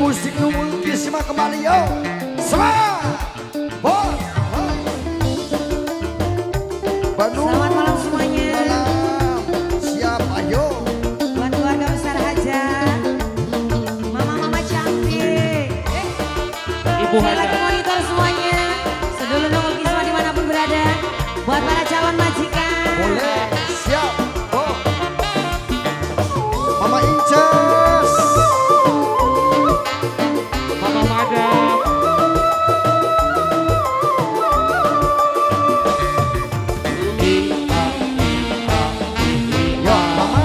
musik nunggu kisah kembali yo. Semangat, bos. Bandung. Selamat malam semuanya. Malam. Siap, ayo. Buat keluarga besar Hajat, mama-mama cantik. Ibu Saya lagi Hajat. monitor semuanya. Sedulur nunggu kisah dimanapun berada. Buat para calon majikan. Boleh, siap, bos. Mama Inces. Mama Madam. Ya, mama.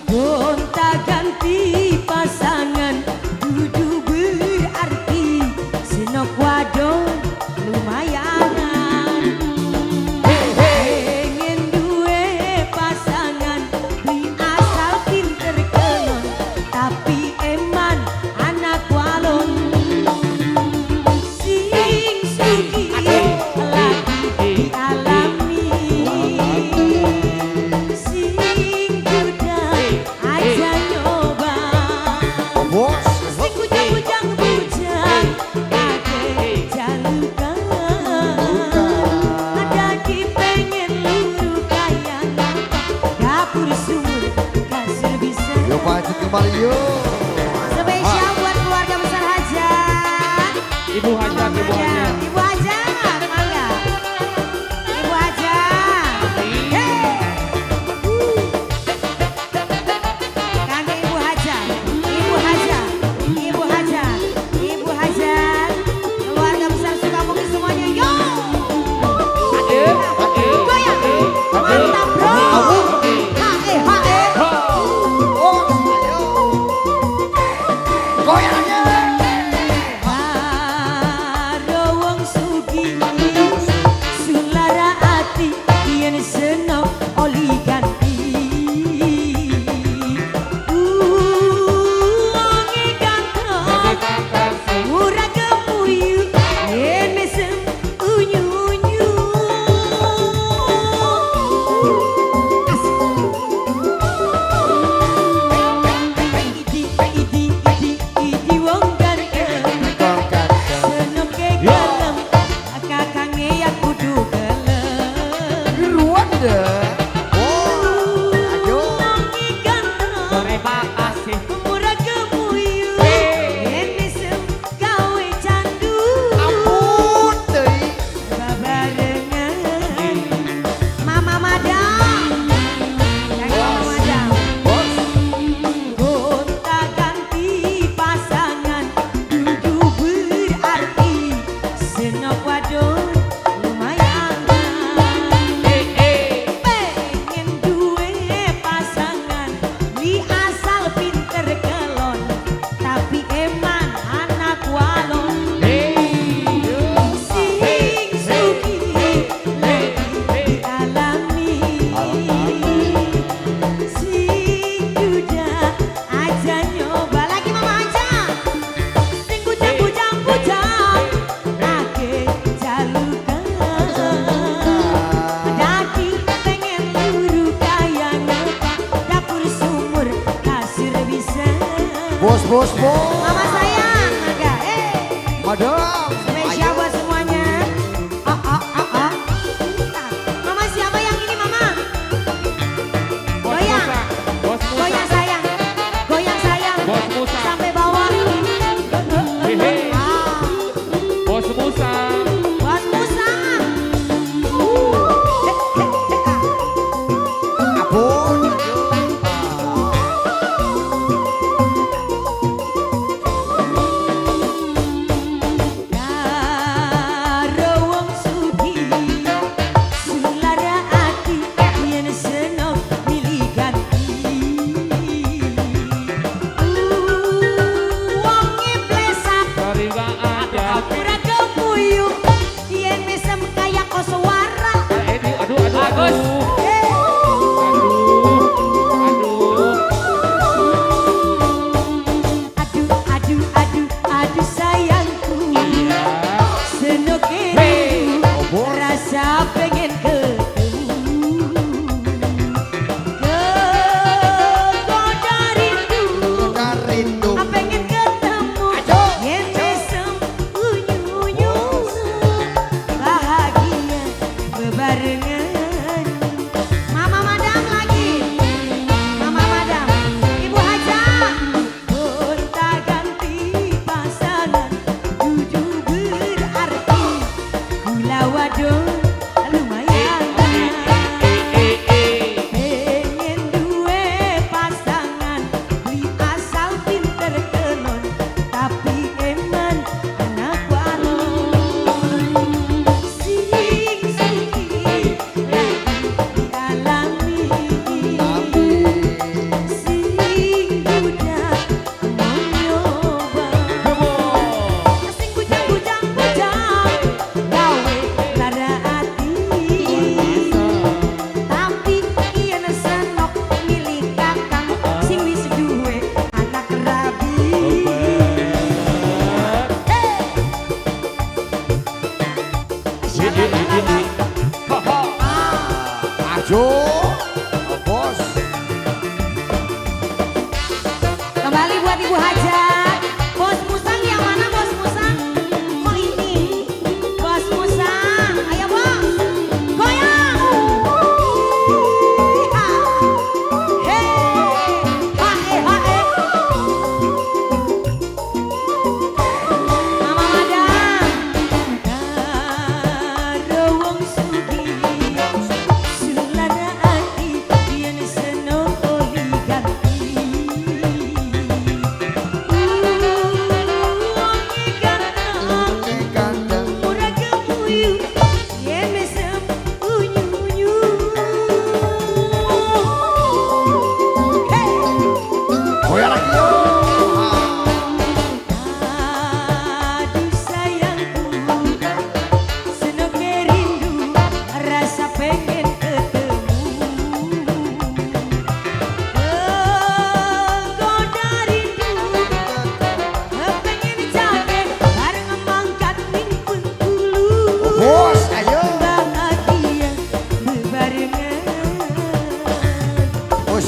Gonta ganti pasangan dudu berarti senok wadon lumayan. Pengen duwe pasangan di asal pinter kelon tapi eman anak walon sing sugi lagi dialami sing duda aja nyoba Bos. sing bujang-bujang ade jalukan ada di pengen luru kayak dapur sumur kasur bisa Yo, maju kembali yo. spesial buat keluarga besar Hajat. Ibu Hajat, Ibu Hajat. Ibu Hajat, mangga. Ibu Hajat. Hey. Kangge Ibu Hajat, Ibu Hajat, Ibu Hajat, Ibu Hajat. Keluarga besar Sukabumi semuanya, yo. Goyang, mantap bro. Hae, hae. Oh, ayo. Goyangnya. Karo wong sugih sulara ati yen seneng oli ganti wonge ganteng ora kemuyu yen mesem unyu-unyu idi wong ganteng seneng ke gelem kakange ya kudu gelem Biruan deh. Oh, ayo. Nangi ganteng Terima kasih. murah kemuyu yen mesem gawe candu Ampun deh. babarengan Mama Madam yang Mama Madam Bos. gonta ganti pasangan dudu berarti senok wadon lumayan pengen duwe pasangan di asal pinter kelon tapi eman anak walon sing suki lagi dialami sing duda aja nyoba lagi mama aja sing bujang-bujang ake jalukan daki pengen luru kaya ngepak dapur sumur kasur bisa Bos, bos, bos. mama sayang naga Madam. spesial buat semuanya mama siapa yang ini mama Bos goyang Musa. Bos Musa. goyang sayang Bos Musa. sampai bawah Hehe. ah Bos Musa. Bos Musa Ampun.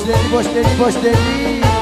Dedi, bos Dedi.